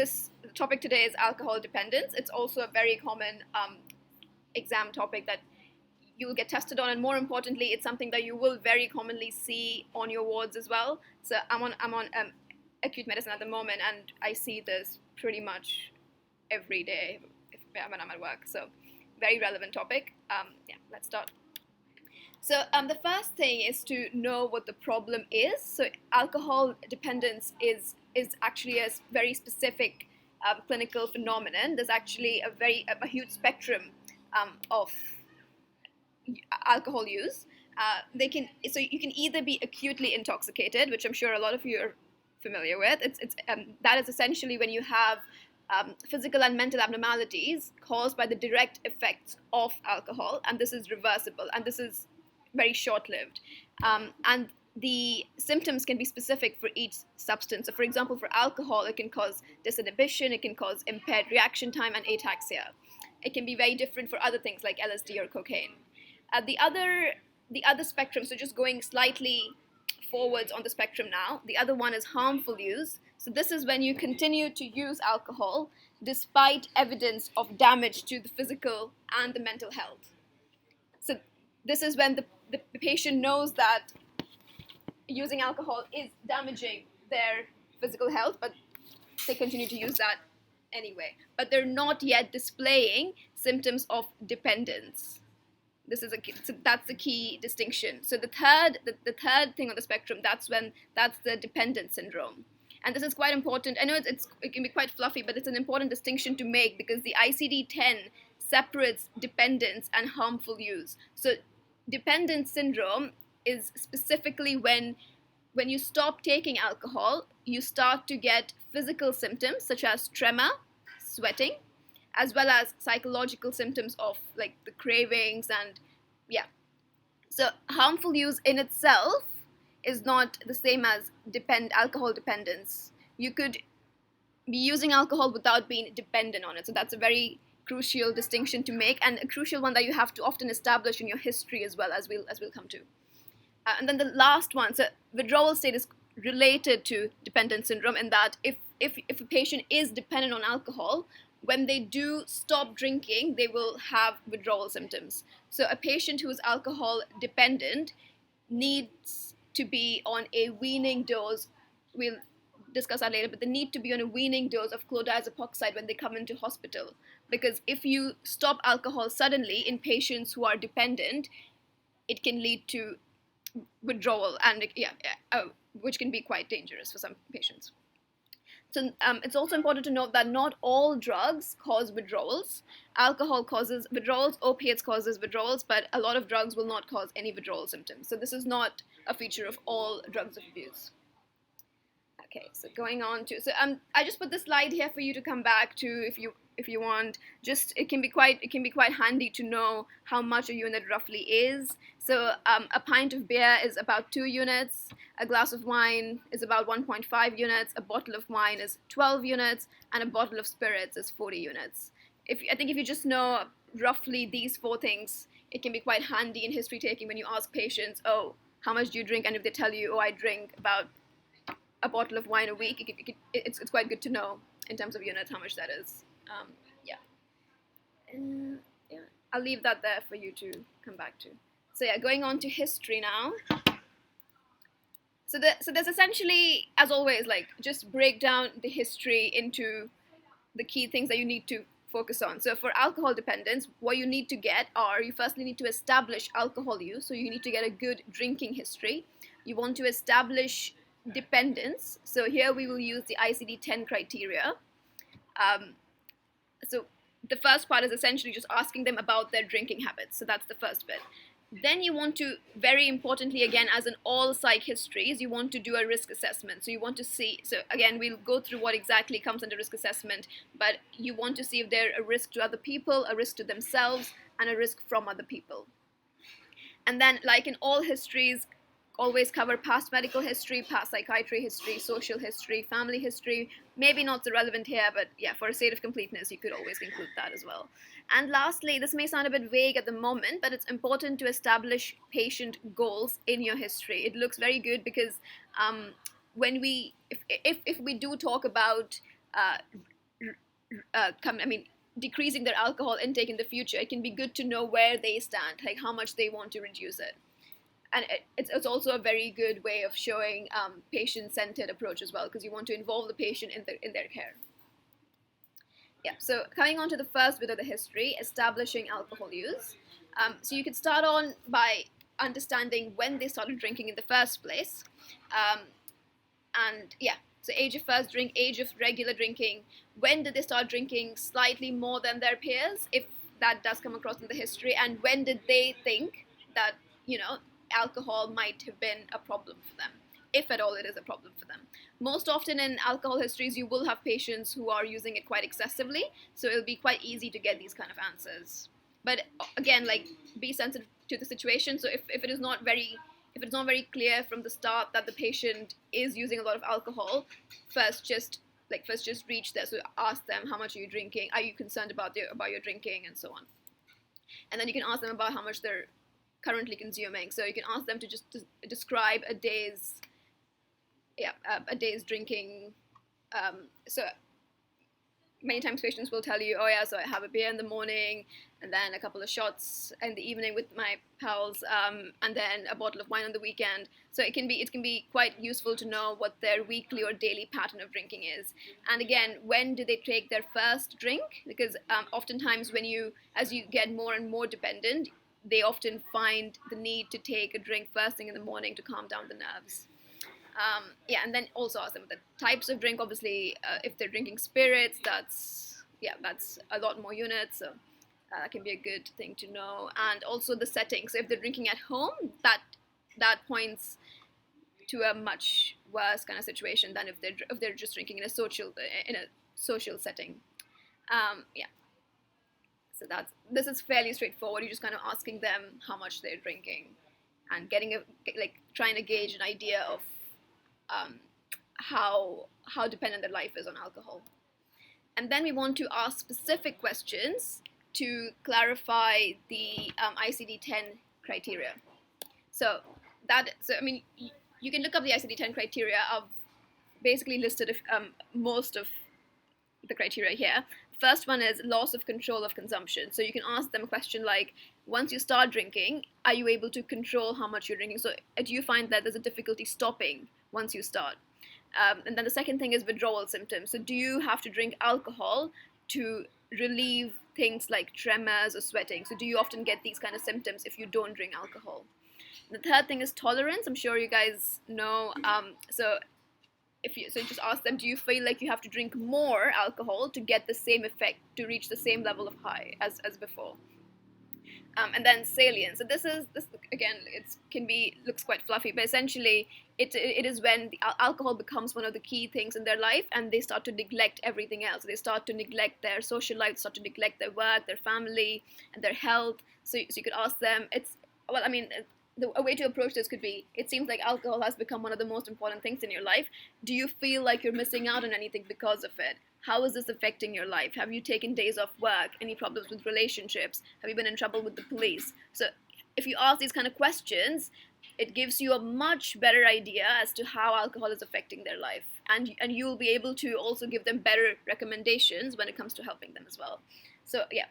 This topic today is alcohol dependence. It's also a very common exam topic that you will get tested on, and more importantly, it's something that you will very commonly see on your wards as well. So I'm on acute medicine at the moment, and I see this pretty much every day when I'm at work. So very relevant topic. Let's start. So the first thing is to know what the problem is. So alcohol dependence is actually a very specific clinical phenomenon. There's actually a huge spectrum of alcohol use. So you can either be acutely intoxicated, which I'm sure a lot of you are familiar with. That is essentially when you have physical and mental abnormalities caused by the direct effects of alcohol, and this is reversible, and this is very short-lived. And the symptoms can be specific for each substance. So for example, for alcohol, it can cause disinhibition, it can cause impaired reaction time and ataxia. It can be very different for other things like LSD or cocaine. The other spectrum, so just going slightly forwards on the spectrum now, the other one is harmful use. So this is when you continue to use alcohol despite evidence of damage to the physical and the mental health. So this is when the patient knows that using alcohol is damaging their physical health, but they continue to use that anyway. But they're not yet displaying symptoms of dependence. That's the key distinction. So the third thing on the spectrum, that's the dependent syndrome. And this is quite important. I know it can be quite fluffy, but it's an important distinction to make because the ICD-10 separates dependence and harmful use. So dependent syndrome is specifically when you stop taking alcohol, you start to get physical symptoms such as tremor, sweating, as well as psychological symptoms of like the cravings and So harmful use in itself is not the same as alcohol dependence. You could be using alcohol without being dependent on it. So that's a very crucial distinction to make, and a crucial one that you have to often establish in your history as well, as we'll come to. And then the last one, so withdrawal state is related to dependent syndrome in that if a patient is dependent on alcohol, when they do stop drinking, they will have withdrawal symptoms. So a patient who is alcohol dependent needs to be on a weaning dose. We'll discuss that later, but they need to be on a weaning dose of chlordiazepoxide when they come into hospital. Because if you stop alcohol suddenly in patients who are dependent, it can lead to withdrawal, and which can be quite dangerous for some patients. So it's also important to note that not all drugs cause withdrawals. Alcohol causes withdrawals, opiates causes withdrawals, but a lot of drugs will not cause any withdrawal symptoms. So this is not a feature of all drugs of abuse. Okay, so going on to, so I just put this slide here for you to come back to if you want. Just it can be quite handy to know how much a unit roughly is. So a pint of beer is about 2 units, a glass of wine is about 1.5 units, a bottle of wine is 12 units, and a bottle of spirits is 40 units. I think if you just know roughly these 4 things, it can be quite handy in history taking when you ask patients, oh, how much do you drink? And if they tell you, oh, I drink about a bottle of wine a week, it's quite good to know in terms of units how much that is. I'll leave that there for you to come back to. So going on to history now. So there's essentially, as always, like just break down the history into the key things that you need to focus on. So for alcohol dependence, what you need to get are, you firstly need to establish alcohol use. So you need to get a good drinking history. You want to establish dependence. So here we will use the ICD-10 criteria. So the first part is essentially just asking them about their drinking habits. So that's the first bit. Then you want to, very importantly again, as in all psych histories, you want to do a risk assessment. So you want to see, so again, we'll go through what exactly comes under risk assessment, but you want to see if they're a risk to other people, a risk to themselves, and a risk from other people. And then, like in all histories, always cover past medical history, past psychiatry history, social history, family history. Maybe not so relevant here, but for a sake of completeness, you could always include that as well. And lastly, this may sound a bit vague at the moment, but it's important to establish patient goals in your history. It looks very good because if we do talk about decreasing their alcohol intake in the future, it can be good to know where they stand, like how much they want to reduce it. And it's also a very good way of showing patient-centered approach as well, because you want to involve the patient in their care. Yeah, so coming on to the first bit of the history, establishing alcohol use. So you could start on by understanding when they started drinking in the first place. And yeah, so age of first drink, age of regular drinking, when did they start drinking slightly more than their peers, if that does come across in the history, and when did they think that, alcohol might have been a problem for them, if at all it is a problem for them. Most often in alcohol histories, you will have patients who are using it quite excessively, so it'll be quite easy to get these kind of answers. But again, like, be sensitive to the situation. So if it's not very clear from the start that the patient is using a lot of alcohol, first just reach there. So ask them, how much are you drinking? Are you concerned about your drinking, and so on. And then you can ask them about how much they're currently consuming. So you can ask them to just describe a day's drinking. So many times patients will tell you, oh yeah, so I have a beer in the morning, and then a couple of shots in the evening with my pals, and then a bottle of wine on the weekend. So it can be quite useful to know what their weekly or daily pattern of drinking is. And again, when do they take their first drink? Because oftentimes as you get more and more dependent, they often find the need to take a drink first thing in the morning to calm down the nerves. And then also ask them the types of drink. Obviously, if they're drinking spirits, that's a lot more units, so that can be a good thing to know. And also the setting. So if they're drinking at home, that points to a much worse kind of situation than if they're just drinking in a social setting. So this is fairly straightforward. You're just kind of asking them how much they're drinking, and trying to gauge an idea of how dependent their life is on alcohol. And then we want to ask specific questions to clarify the ICD-10 criteria. So you can look up the ICD-10 criteria. I've basically listed most of the criteria here. First one is loss of control of consumption. So you can ask them a question like, once you start drinking, are you able to control how much you're drinking? So do you find that there's a difficulty stopping once you start? And then the second thing is withdrawal symptoms. So do you have to drink alcohol to relieve things like tremors or sweating? So do you often get these kind of symptoms if you don't drink alcohol? And the third thing is tolerance. I'm sure you guys know. So just ask them, do you feel like you have to drink more alcohol to get the same effect, to reach the same level of high as before? And then salience. So this again, looks quite fluffy, but essentially it is when the alcohol becomes one of the key things in their life, and they start to neglect everything else. They start to neglect their social life, start to neglect their work, their family, and their health. So you could ask them. A way to approach this could be, it seems like alcohol has become one of the most important things in your life. Do you feel like you're missing out on anything because of it? How is this affecting your life? Have you taken days off work? Any problems with relationships? Have you been in trouble with the police? So if you ask these kind of questions, it gives you a much better idea as to how alcohol is affecting their life. And you'll be able to also give them better recommendations when it comes to helping them as well. So yeah,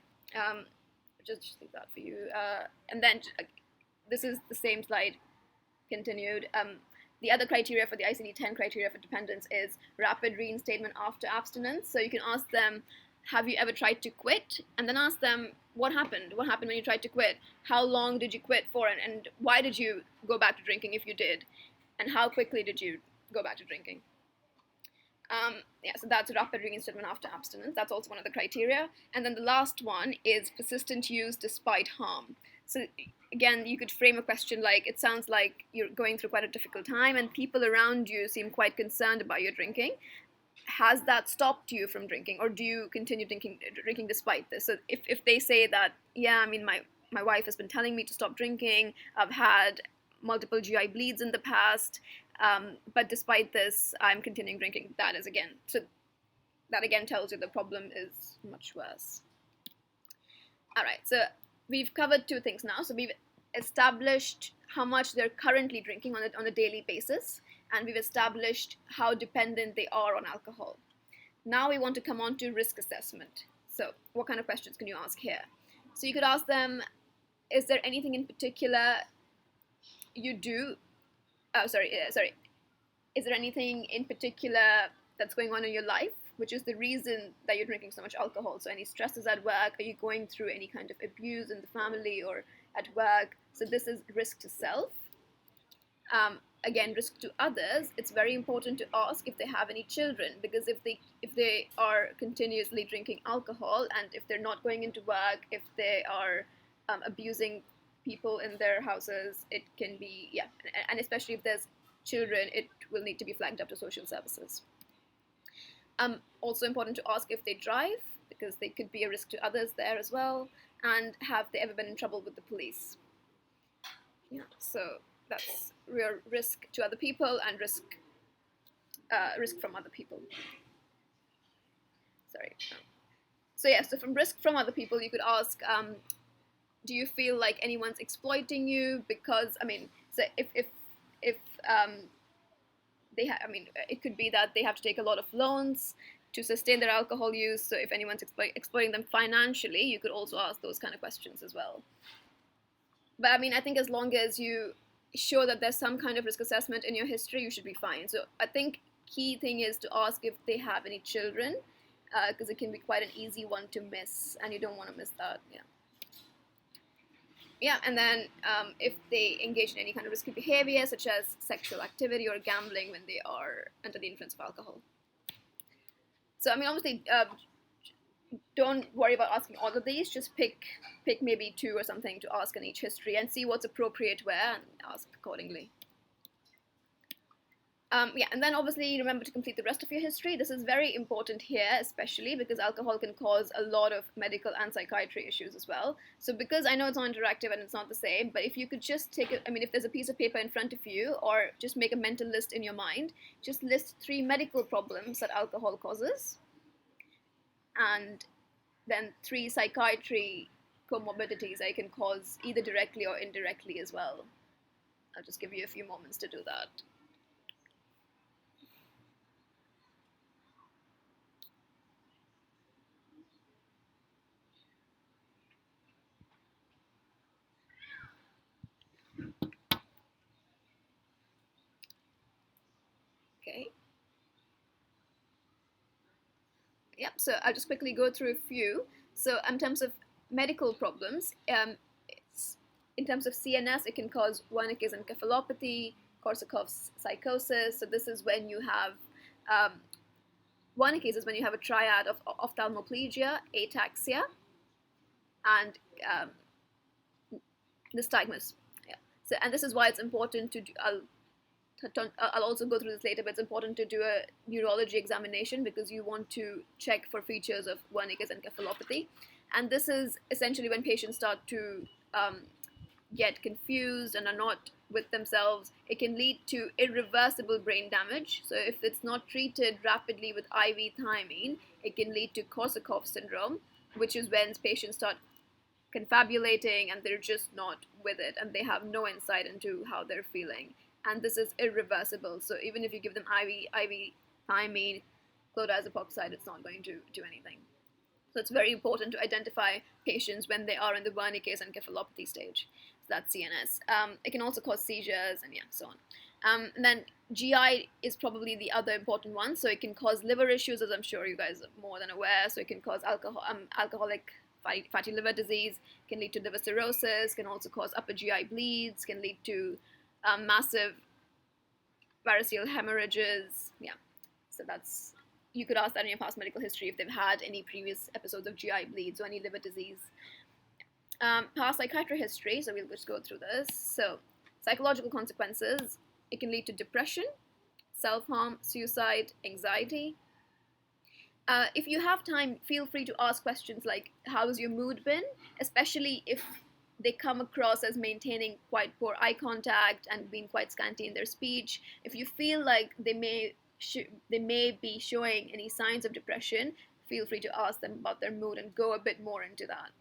just leave that for you. And then this is the same slide continued. The other criteria for the ICD-10 criteria for dependence is rapid reinstatement after abstinence. So you can ask them, have you ever tried to quit? And then ask them, what happened? What happened when you tried to quit? How long did you quit for? And why did you go back to drinking if you did? And how quickly did you go back to drinking? So that's rapid reinstatement after abstinence. That's also one of the criteria. And then the last one is persistent use despite harm. So again, you could frame a question like, it sounds like you're going through quite a difficult time and people around you seem quite concerned about your drinking. Has that stopped you from drinking, or do you continue drinking despite this? So if they say that, yeah, I mean, my wife has been telling me to stop drinking, I've had multiple GI bleeds in the past, but despite this, I'm continuing drinking. That again tells you the problem is much worse. All right, so we've covered two things now. So we've established how much they're currently drinking on a daily basis, and we've established how dependent they are on alcohol. Now we want to come on to risk assessment. So what kind of questions can you ask here? So you could ask them, is there anything in particular you do? Sorry. Is there anything in particular that's going on in your life, which is the reason that you're drinking so much alcohol? So any stresses at work? Are you going through any kind of abuse in the family or at work? So this is risk to self. Again, risk to others. It's very important to ask if they have any children, because if they are continuously drinking alcohol, and if they're not going into work, if they are abusing people in their houses, it can be, yeah, and especially if there's children, it will need to be flagged up to social services. Also important to ask if they drive, because they could be a risk to others there as well, and have they ever been in trouble with the police? Yeah, so that's real risk to other people and risk from other people. Sorry. So yeah, so from risk from other people, you could ask, do you feel like anyone's exploiting you? Because so if they have, it could be that they have to take a lot of loans to sustain their alcohol use. So if anyone's exploiting them financially, you could also ask those kind of questions as well. But I think as long as you show that there's some kind of risk assessment in your history, you should be fine. So I think key thing is to ask if they have any children, because it can be quite an easy one to miss, and you don't want to miss that. Yeah, and then if they engage in any kind of risky behavior, such as sexual activity or gambling when they are under the influence of alcohol. So obviously, don't worry about asking all of these. Just pick maybe 2 or something to ask in each history, and see what's appropriate where, and ask accordingly. And then obviously remember to complete the rest of your history. This is very important here, especially because alcohol can cause a lot of medical and psychiatry issues as well. So because I know it's not interactive and it's not the same, but if you could just take it, if there's a piece of paper in front of you, or just make a mental list in your mind, just list 3 medical problems that alcohol causes, and then 3 psychiatry comorbidities that it can cause either directly or indirectly as well. I'll just give you a few moments to do that. Okay. Yep, so I'll just quickly go through a few. So in terms of medical problems, in terms of CNS, it can cause Wernicke's encephalopathy, Korsakoff's psychosis. So this is when you have, Wernicke's is when you have a triad of ophthalmoplegia, ataxia, and nystagmus. Yeah. So, and this is why it's important to do, I'll also go through this later, but it's important to do a neurology examination, because you want to check for features of Wernicke's encephalopathy. And this is essentially when patients start to get confused and are not with themselves. It can lead to irreversible brain damage. So if it's not treated rapidly with IV thiamine, it can lead to Korsakoff syndrome, which is when patients start confabulating and they're just not with it, and they have no insight into how they're feeling. And this is irreversible. So even if you give them IV thiamine, chlordiazepoxide, it's not going to do anything. So it's very important to identify patients when they are in the Wernicke's encephalopathy stage. So that's CNS. It can also cause seizures and so on. And then GI is probably the other important one. So it can cause liver issues, as I'm sure you guys are more than aware. So it can cause alcoholic fatty liver disease, can lead to liver cirrhosis, can also cause upper GI bleeds, can lead to massive variceal hemorrhages. Yeah, so that's, you could ask that in your past medical history if they've had any previous episodes of GI bleeds or any liver disease. Past psychiatric history, so we'll just go through this. So psychological consequences, it can lead to depression, self-harm, suicide, anxiety. If you have time, feel free to ask questions like, how's your mood been? Especially if they come across as maintaining quite poor eye contact and being quite scanty in their speech. If you feel like they may be showing any signs of depression, feel free to ask them about their mood and go a bit more into that.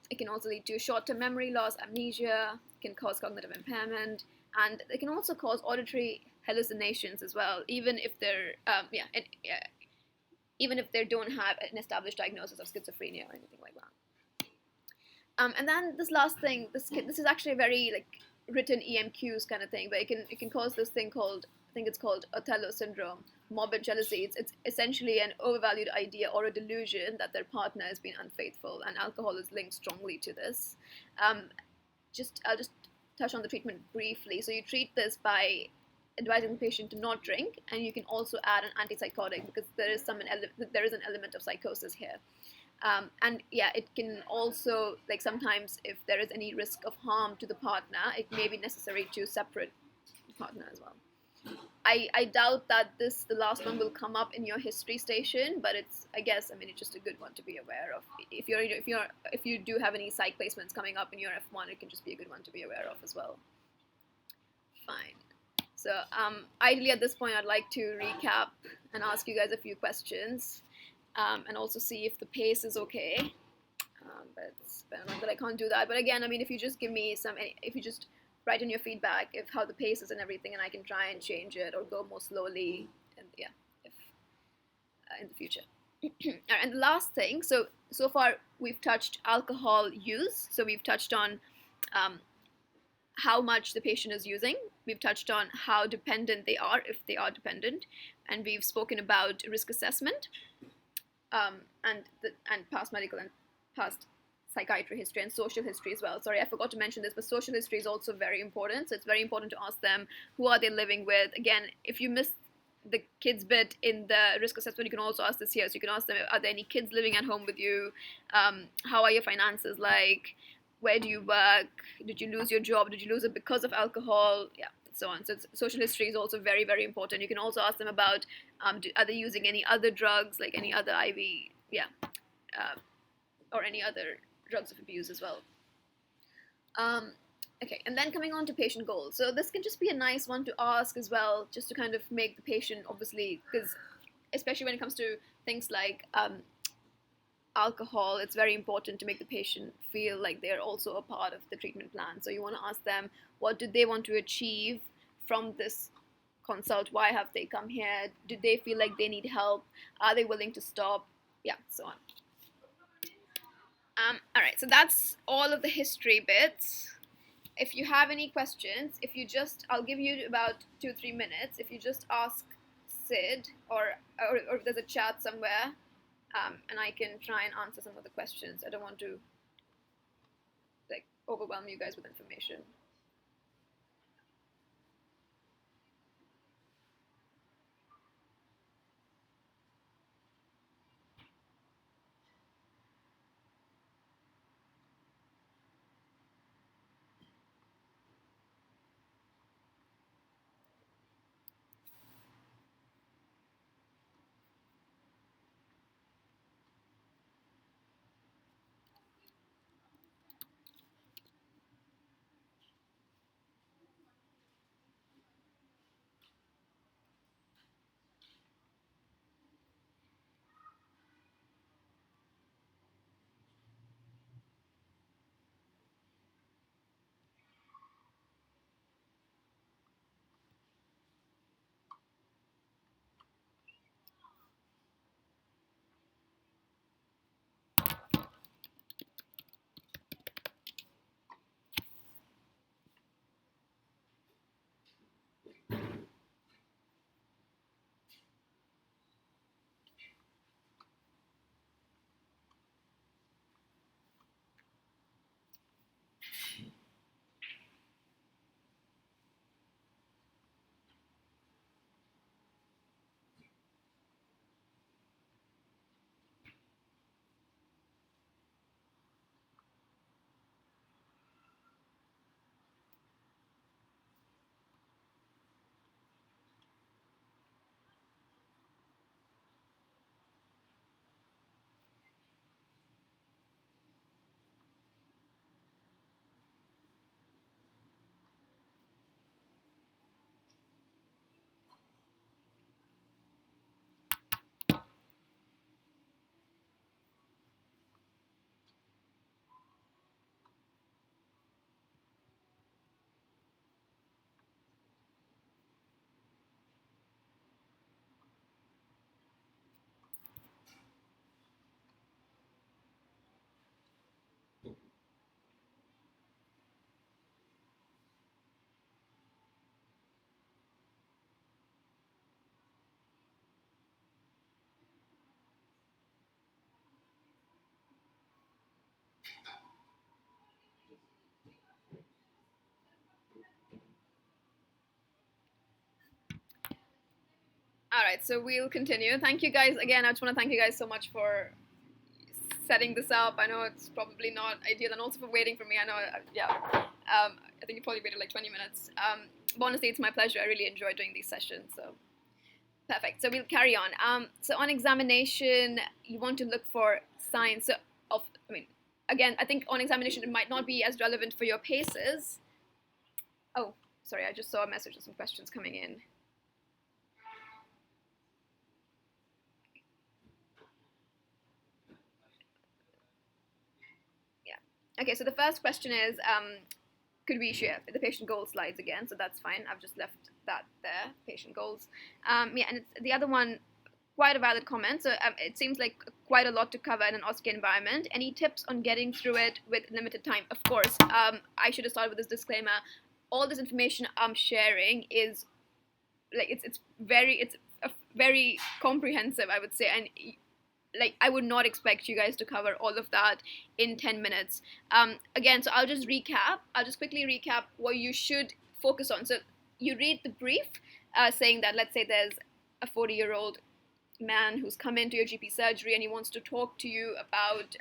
It can also lead to short-term memory loss, amnesia, can cause cognitive impairment, and it can also cause auditory hallucinations as well, even if they're, even if they don't have an established diagnosis of schizophrenia or anything like that. And then this last thing, this is actually a very like written EMQs kind of thing, but it can cause this thing called, I think it's called Othello syndrome, morbid jealousy. It's essentially an overvalued idea or a delusion that their partner has been unfaithful, and alcohol is linked strongly to this. I'll just touch on the treatment briefly. So you treat this by advising the patient to not drink, and you can also add an antipsychotic because there is an element of psychosis here. And yeah, it can also, like, sometimes if there is any risk of harm to the partner, it may be necessary to separate the partner as well. I doubt that the last one will come up in your history station, but it's just a good one to be aware of. If you do have any psych placements coming up in your F1, it can just be a good one to be aware of as well. Fine. So ideally at this point, I'd like to recap and ask you guys a few questions, and also see if the pace is okay. But it's been a month that I can't do that. But again, if you just give me if you just write in your feedback if how the pace is and everything, and I can try and change it or go more slowly, and if in the future. And the last thing, so far we've touched alcohol use. So we've touched on how much the patient is using. We've touched on how dependent they are, if they are dependent, and we've spoken about risk assessment, and past medical and past psychiatry history and social history as well. Sorry, I forgot to mention this, but social history is also very important. So it's very important to ask them, who are they living with? Again, if you missed the kids bit in the risk assessment, you can also ask this here. So you can ask them, are there any kids living at home with you? How are your finances like? Where do you work? Did you lose your job? Did you lose it because of alcohol? Yeah, so on. So social history is also very, very important. You can also ask them about, are they using any other drugs, like any other IV, or any other drugs of abuse as well. Okay, and then coming on to patient goals. So this can just be a nice one to ask as well, just to kind of make the patient, obviously, because especially when it comes to things like alcohol, it's very important to make the patient feel like they're also a part of the treatment plan. So you want to ask them, what do they want to achieve from this consult? Why have they come here? Do they feel like they need help? Are they willing to stop? Yeah, so on. All right, so that's all of the history bits. If you have any questions, I'll give you about 2-3 minutes. If you just ask Sid, or if there's a chat somewhere, and I can try and answer some of the questions. I don't want to overwhelm you guys with information. All right, so we'll continue. Thank you guys again. I just want to thank you guys so much for setting this up. I know it's probably not ideal, and also for waiting for me. I know, I think you probably waited like 20 minutes. But honestly, it's my pleasure. I really enjoy doing these sessions. So perfect. So we'll carry on. So on examination, you want to look for signs of. I mean, again, I think on examination it might not be as relevant for your paces. Oh, sorry, I just saw a message with some questions coming in. Okay, so the first question is, could we share the patient goals slides again? So that's fine. I've just left that there, patient goals. Yeah, and the other one, quite a valid comment. So it seems like quite a lot to cover in an OSCE environment. Any tips on getting through it with limited time? Of course, I should have started with this disclaimer. All this information I'm sharing is like it's very comprehensive, I would say, and like I would not expect you guys to cover all of that in 10 minutes. Again, so I'll just quickly recap what you should focus on. So you read the brief saying that, let's say there's a 40-year-old man who's come into your GP surgery and he wants to talk to you about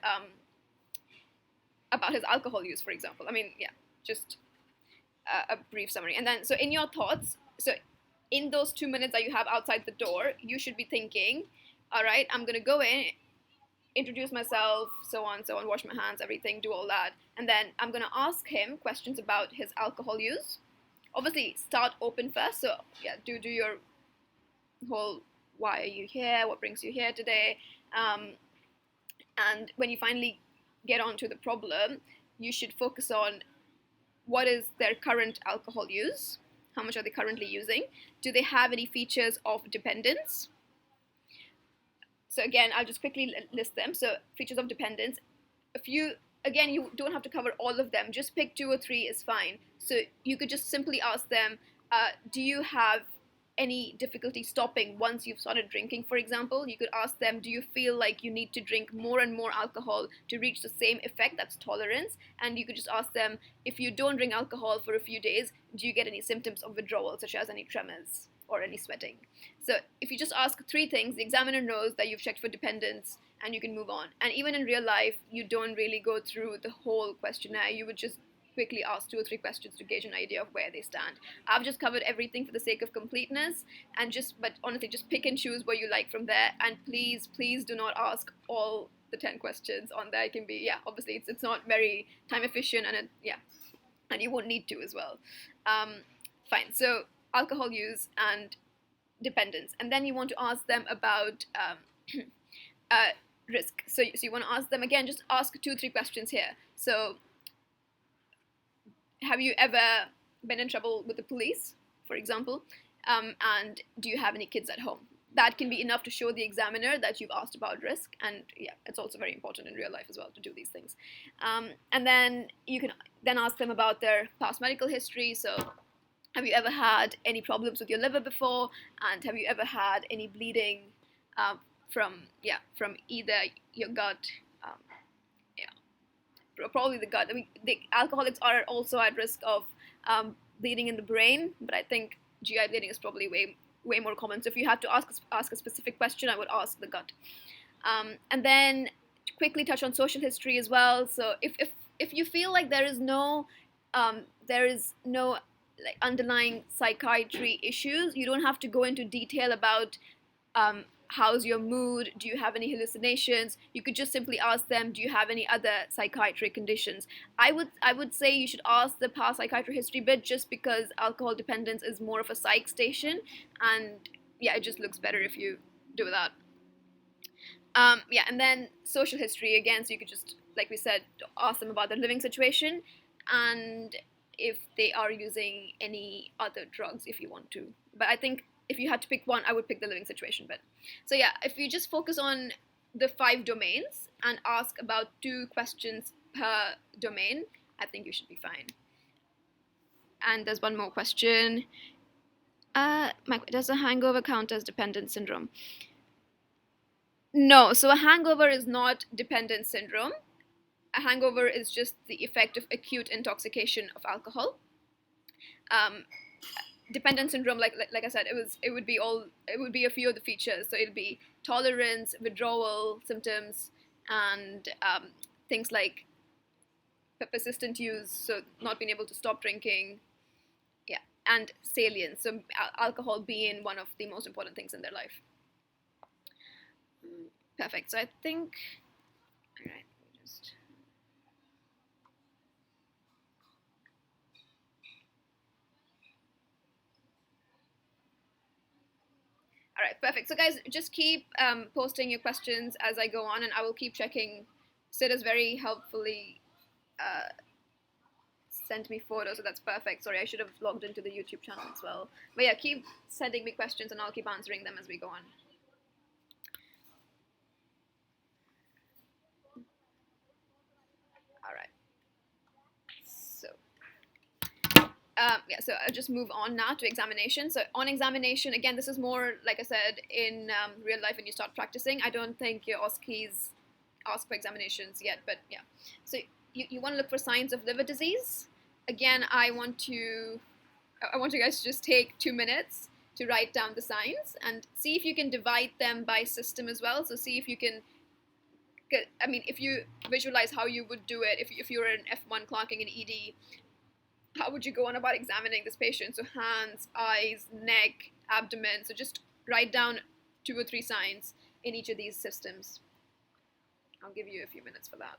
his alcohol use, for example. I mean, yeah, just a brief summary. And then, so in your thoughts, so in those 2 minutes that you have outside the door, you should be thinking, all right, I'm going to go in, introduce myself, so on, wash my hands, everything, do all that. And then I'm going to ask him questions about his alcohol use. Obviously, start open first. So, yeah, do your whole, why are you here? What brings you here today? And when you finally get onto the problem, you should focus on what is their current alcohol use? How much are they currently using? Do they have any features of dependence? So again, I'll just quickly list them. So features of dependence, again, you don't have to cover all of them. Just pick 2 or 3 is fine. So you could just simply ask them, do you have any difficulty stopping once you've started drinking, for example? You could ask them, do you feel like you need to drink more and more alcohol to reach the same effect? That's tolerance. And you could just ask them, if you don't drink alcohol for a few days, do you get any symptoms of withdrawal, such as any tremors or any sweating? So if you just ask 3 things, the examiner knows that you've checked for dependence and you can move on. And even in real life, you don't really go through the whole questionnaire. You would just quickly ask 2 or 3 questions to gauge an idea of where they stand. I've just covered everything for the sake of completeness, but honestly, just pick and choose what you like from there. And please do not ask all the 10 questions on there. It can be, yeah, obviously it's not very time efficient, and and you won't need to as well. Fine. So alcohol use and dependence, and then you want to ask them about risk. So you want to ask them again. Just ask 2 or 3 questions here. So, have you ever been in trouble with the police, for example? And do you have any kids at home? That can be enough to show the examiner that you've asked about risk. And yeah, it's also very important in real life as well to do these things. And then you can then ask them about their past medical history. So have you ever had any problems with your liver before? And have you ever had any bleeding from either your gut, probably the gut. I mean, the alcoholics are also at risk of bleeding in the brain, but I think GI bleeding is probably way more common. So if you have to ask a specific question, I would ask the gut. And then quickly touch on social history as well. So if you feel like there is no like underlying psychiatry issues, you don't have to go into detail about how's your mood, do you have any hallucinations. You could just simply ask them, do you have any other psychiatric conditions? I would say you should ask the past psychiatric history bit, just because alcohol dependence is more of a psych station, and yeah, it just looks better if you do that. And then social history again, so you could just, like we said, ask them about their living situation and if they are using any other drugs if you want to. But I think if you had to pick one, I would pick the living situation bit. So yeah, if you just focus on the 5 domains and ask about 2 questions per domain, I think you should be fine. And there's one more question. Does a hangover count as dependent syndrome? No, so a hangover is not dependent syndrome. A hangover is just the effect of acute intoxication of alcohol. dependent syndrome, like I said, it would be a few of the features. So it'll be tolerance, withdrawal symptoms, and things like persistent use, so not being able to stop drinking, yeah, and salience, so alcohol being one of the most important things in their life. Perfect. So I think, all right, just. All right, perfect. So guys, just keep posting your questions as I go on, and I will keep checking. Sid has very helpfully uh, sent me photos, so that's perfect. Sorry, I should have logged into the YouTube channel as well. But yeah, keep sending me questions, and I'll keep answering them as we go on. All right. So yeah, so I'll just move on now to examination. So on examination, again, this is more, like I said, in real life when you start practicing. I don't think your OSCEs ask for examinations yet, but yeah. So you want to look for signs of liver disease. Again, I want you guys to just take 2 minutes to write down the signs and see if you can divide them by system as well. So see if you can, I mean, if you visualize how you would do it, if you're an F1 clerking in ED, how would you go on about examining this patient? So hands, eyes, neck, abdomen. So just write down 2 or 3 signs in each of these systems. I'll give you a few minutes for that.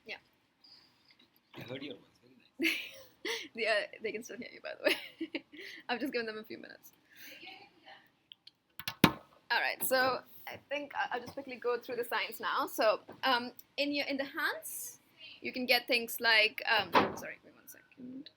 Yeah. I heard your voice. Very nice. Yeah, they can still hear you, by the way. I've just given them a few minutes. All right, so I think I'll just quickly go through the signs now. So in the hands, you can get things like sorry, wait 1 second.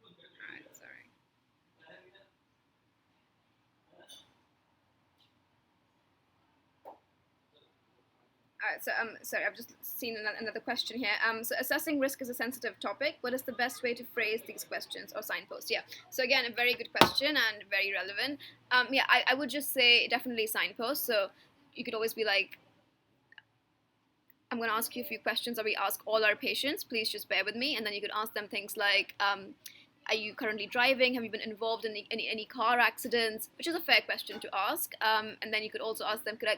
All right, sorry. All right, so sorry, I've just seen another question here. So assessing risk is a sensitive topic. What is the best way to phrase these questions or signposts? Yeah. So again, a very good question and very relevant. Yeah, I would just say definitely signposts. So you could always be like, I'm going to ask you a few questions that we ask all our patients. Please just bear with me. And then you could ask them things like, are you currently driving? Have you been involved in any car accidents? Which is a fair question to ask. And then you could also ask them, could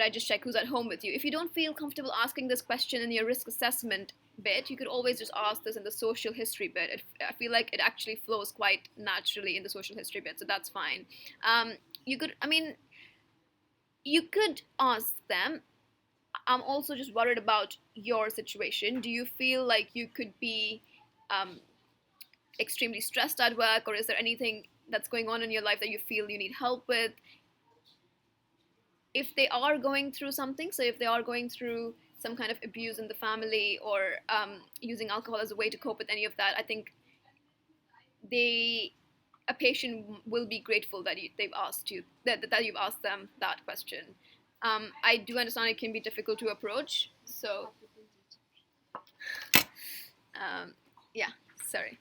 I just check who's at home with you? If you don't feel comfortable asking this question in your risk assessment bit, you could always just ask this in the social history bit. I feel like it actually flows quite naturally in the social history bit, so that's fine. You could, I mean, you could ask them, I'm also just worried about your situation. Do you feel like you could be extremely stressed at work, or is there anything that's going on in your life that you feel you need help with? If they are going through something, so if they are going through some kind of abuse in the family or using alcohol as a way to cope with any of that, I think a patient will be grateful that they've asked you that you've asked them that question. I do understand it can be difficult to approach, so yeah, sorry.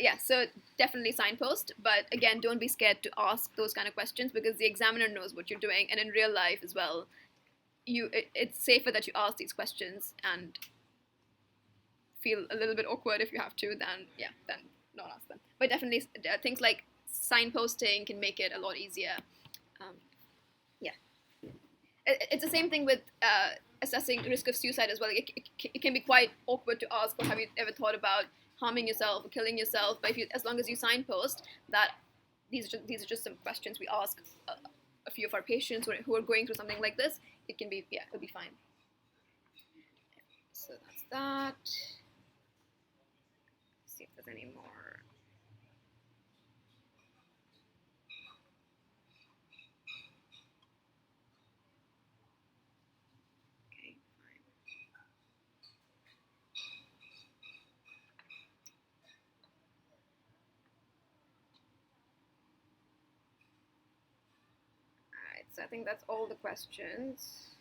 Yeah, so definitely signpost, but again, don't be scared to ask those kind of questions because the examiner knows what you're doing, and in real life as well, it's safer that you ask these questions and feel a little bit awkward if you have to. Then not ask them. But definitely things like signposting can make it a lot easier. Um, yeah. It's the same thing with assessing risk of suicide as well. It can be quite awkward to ask, or have you ever thought about harming yourself or killing yourself? But as long as you signpost that, these are just some questions we ask a few of our patients who are going through something like this. It can be, it'll be fine. So that's that. Let's see if there's any more. Okay, fine. All right, so I think that's all the questions.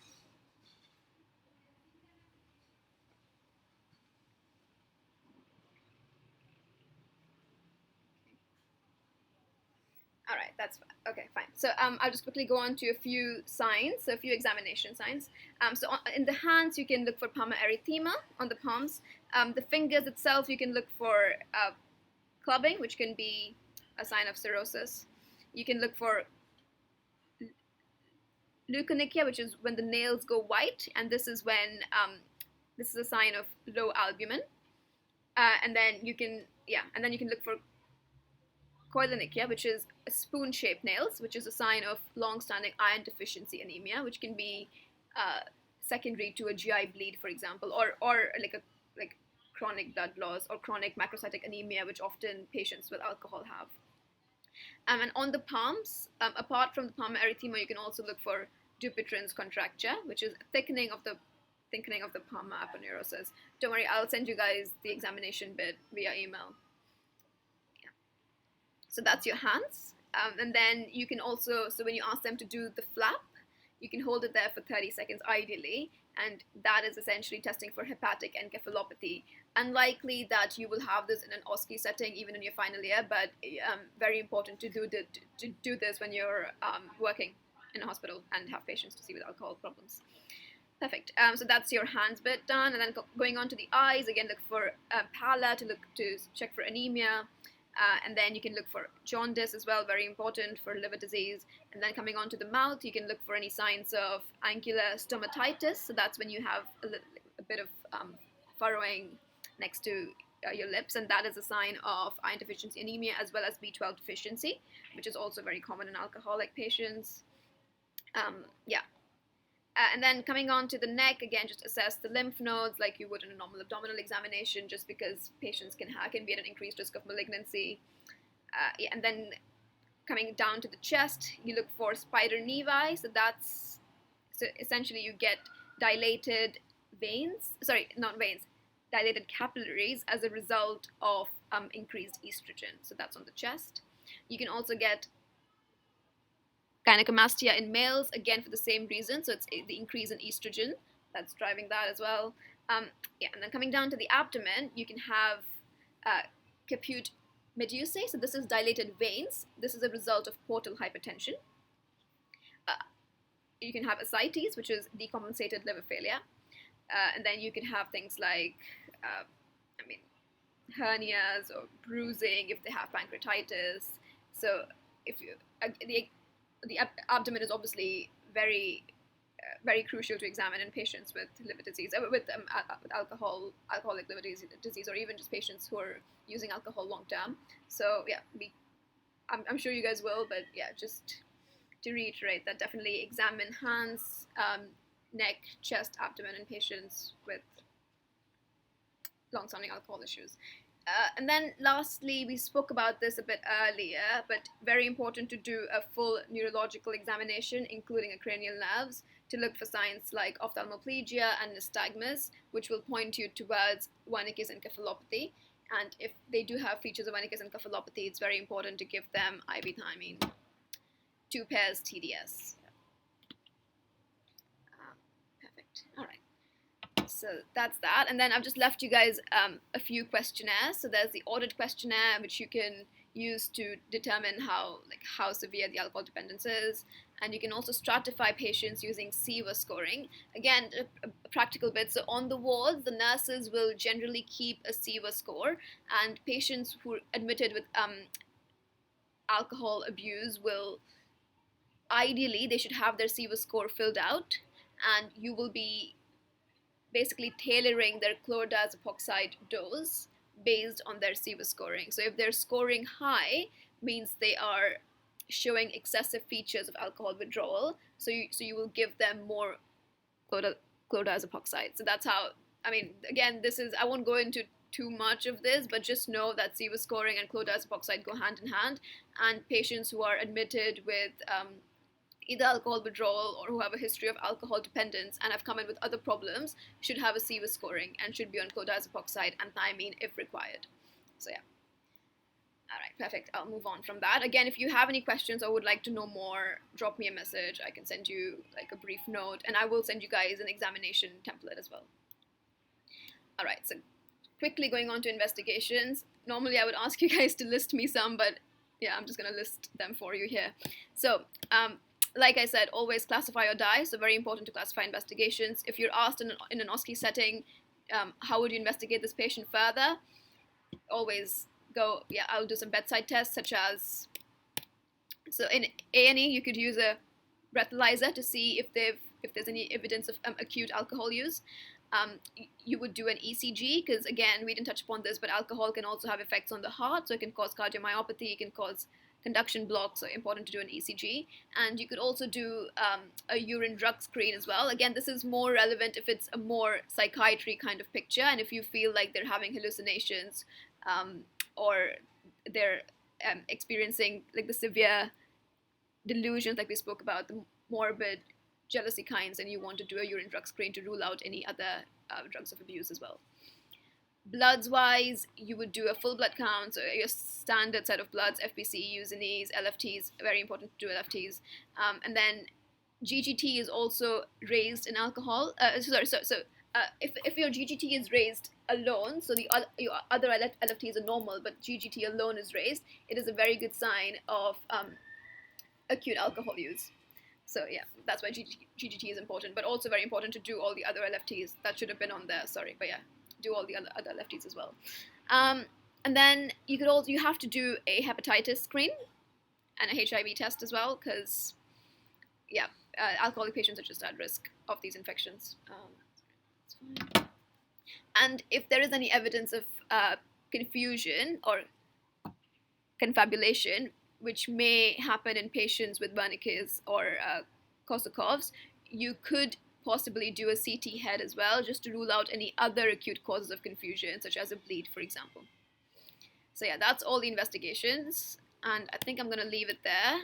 All right, that's okay, fine. So I'll just quickly go on to a few signs, so a few examination signs. So in the hands, you can look for palmar erythema on the palms. The fingers itself, you can look for clubbing, which can be a sign of cirrhosis. You can look for leukonychia, which is when the nails go white, and this is when this is a sign of low albumin. And then you can look for koilonychia, which is spoon-shaped nails, which is a sign of long-standing iron deficiency anemia, which can be secondary to a GI bleed, for example, or like chronic blood loss or chronic macrocytic anemia, which often patients with alcohol have. And on the palms, apart from the palmar erythema, you can also look for Dupuytren's contracture, which is thickening of the palmar aponeurosis. Don't worry, I'll send you guys the examination bit via email. Yeah. So that's your hands. And then you can also, so when you ask them to do the flap, you can hold it there for 30 seconds ideally, and that is essentially testing for hepatic encephalopathy. Unlikely that you will have this in an OSCE setting, even in your final year, but very important to do this when you're working in a hospital and have patients to see with alcohol problems. Perfect. So that's your hands bit done, and then going on to the eyes, again look for pallor to check for anemia. And then you can look for jaundice as well, very important for liver disease. And then coming on to the mouth, you can look for any signs of angular stomatitis. So that's when you have a bit of furrowing next to your lips, and that is a sign of iron deficiency anemia as well as B12 deficiency, which is also very common in alcoholic patients. And then coming on to the neck, again, just assess the lymph nodes like you would in a normal abdominal examination, just because patients can be at an increased risk of malignancy. And then coming down to the chest, you look for spider nevi. So essentially you get dilated dilated capillaries as a result of increased estrogen. So that's on the chest. You can also get gynecomastia in males, again for the same reason. So it's the increase in estrogen that's driving that as well. And then coming down to the abdomen, you can have caput medusae. So this is dilated veins. This is a result of portal hypertension. You can have ascites, which is decompensated liver failure. And then you can have things like, hernias or bruising if they have pancreatitis. So if you the abdomen is obviously very crucial to examine in patients with liver disease, with alcoholic liver disease, or even just patients who are using alcohol long term. So I'm sure you guys will, but just to reiterate that, definitely examine hands, neck, chest, abdomen in patients with long-standing alcohol issues. And then lastly, we spoke about this a bit earlier, but very important to do a full neurological examination, including a cranial nerves, to look for signs like ophthalmoplegia and nystagmus, which will point you towards Wernicke's encephalopathy. And if they do have features of Wernicke's encephalopathy, it's very important to give them IV thiamine, 2 pairs TDS. Perfect. All right. So that's that, and then I've just left you guys a few questionnaires. So there's the audit questionnaire, which you can used to determine how severe the alcohol dependence is. And you can also stratify patients using SIVA scoring. Again, a practical bit. So on the wards, the nurses will generally keep a SIVA score, and patients who are admitted with alcohol abuse will, ideally, they should have their SIVA score filled out, and you will be basically tailoring their chlordiazepoxide dose based on their SIVA scoring. So if they're scoring high, means they are showing excessive features of alcohol withdrawal. So you will give them more chlordiazepoxide. So that's how. I mean, again, I won't go into too much of this, but just know that SIVA scoring and chlordiazepoxide go hand in hand. And patients who are admitted with either alcohol withdrawal or who have a history of alcohol dependence and have come in with other problems should have a SIVA scoring and should be on chlordiazepoxide and thiamine if required. So yeah. All right, perfect. I'll move on from that. Again, if you have any questions or would like to know more, drop me a message. I can send you like a brief note, and I will send you guys an examination template as well. All right, so quickly going on to investigations. Normally I would ask you guys to list me some, but yeah, I'm just going to list them for you here. So, like I said, always classify or die. So very important to classify investigations. If you're asked in an OSCE setting, how would you investigate this patient further? Always go, yeah, I'll do some bedside tests, such as, so in A&E, you could use a breathalyzer to see if there's any evidence of acute alcohol use. You would do an ECG, because again, we didn't touch upon this, but alcohol can also have effects on the heart, so it can cause cardiomyopathy, it can cause conduction block, so important to do an ECG. And you could also do a urine drug screen as well. Again, this is more relevant if it's a more psychiatry kind of picture, and if you feel like they're having hallucinations or they're experiencing like the severe delusions like we spoke about, the morbid jealousy kinds, and you want to do a urine drug screen to rule out any other drugs of abuse as well. Bloods wise, you would do a full blood count, so your standard set of bloods, FBC, USNEs, LFTs, very important to do LFTs. And then GGT is also raised in alcohol. If your GGT is raised alone, so your other LFTs are normal, but GGT alone is raised, it is a very good sign of acute alcohol use. So yeah, that's why GGT is important, but also very important to do all the other LFTs. That should have been on there, sorry, but yeah, do all the other LFTs as well. And then you have to do a hepatitis screen and a HIV test as well, because yeah, alcoholic patients are just at risk of these infections. That's fine. And if there is any evidence of confusion or confabulation, which may happen in patients with Wernicke's or Korsakoff's, you could possibly do a CT head as well, just to rule out any other acute causes of confusion, such as a bleed, for example. So yeah, that's all the investigations, and I think I'm going to leave it there.